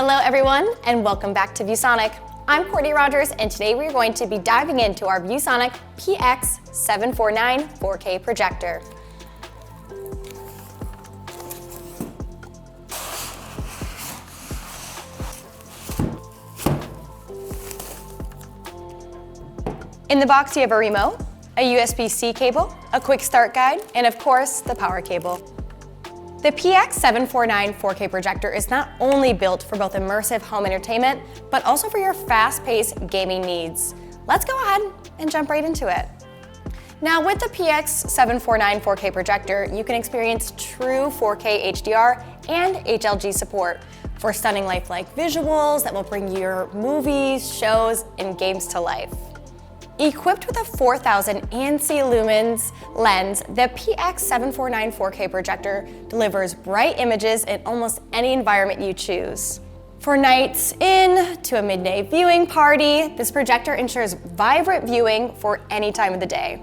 Hello everyone, and welcome back to ViewSonic. I'm Courtney Rogers, and today we're going to be diving into our ViewSonic PX749-4K projector. In the box you have a remote, a USB-C cable, a quick start guide, and of course, the power cable. The PX749-4K projector is not only built for both immersive home entertainment, but also for your fast-paced gaming needs. Let's go ahead and jump right into it. Now with the PX749-4K projector, you can experience true 4K HDR and HLG support for stunning lifelike visuals that will bring your movies, shows, and games to life. Equipped with a 4000 ANSI Lumens lens, the PX749-4K projector delivers bright images in almost any environment you choose. For nights in to a midday viewing party, this projector ensures vibrant viewing for any time of the day.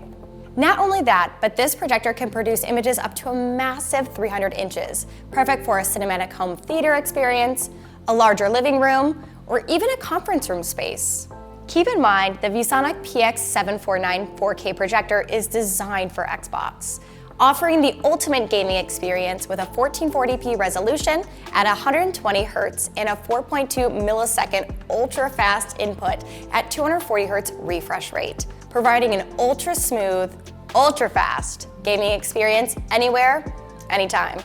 Not only that, but this projector can produce images up to a massive 300 inches, perfect for a cinematic home theater experience, a larger living room, or even a conference room space. Keep in mind, the ViewSonic PX749-4K projector is designed for Xbox, offering the ultimate gaming experience with a 1440p resolution at 120 Hz and a 4.2 millisecond ultra-fast input at 240 Hz refresh rate, providing an ultra-smooth, ultra-fast gaming experience anywhere, anytime.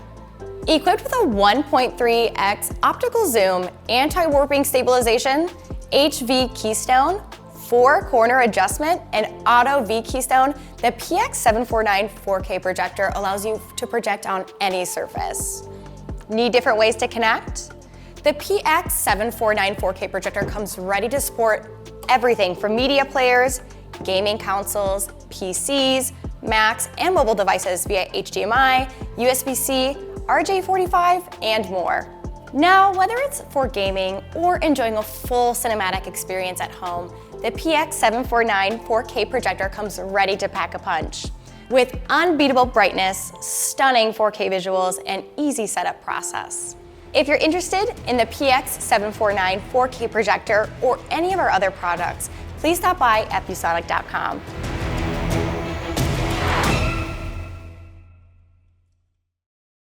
Equipped with a 1.3x optical zoom, anti-warping stabilization, HV keystone, 4-corner adjustment, and auto V keystone, the PX749-4K projector allows you to project on any surface. Need different ways to connect? The PX749-4K projector comes ready to support everything from media players, gaming consoles, PCs, Macs, and mobile devices via HDMI, USB-C, RJ45, and more. Now, whether it's for gaming or enjoying a full cinematic experience at home, the PX749-4K projector comes ready to pack a punch. With unbeatable brightness, stunning 4K visuals, and easy setup process. If you're interested in the PX749-4K projector or any of our other products, please stop by at ViewSonic.com.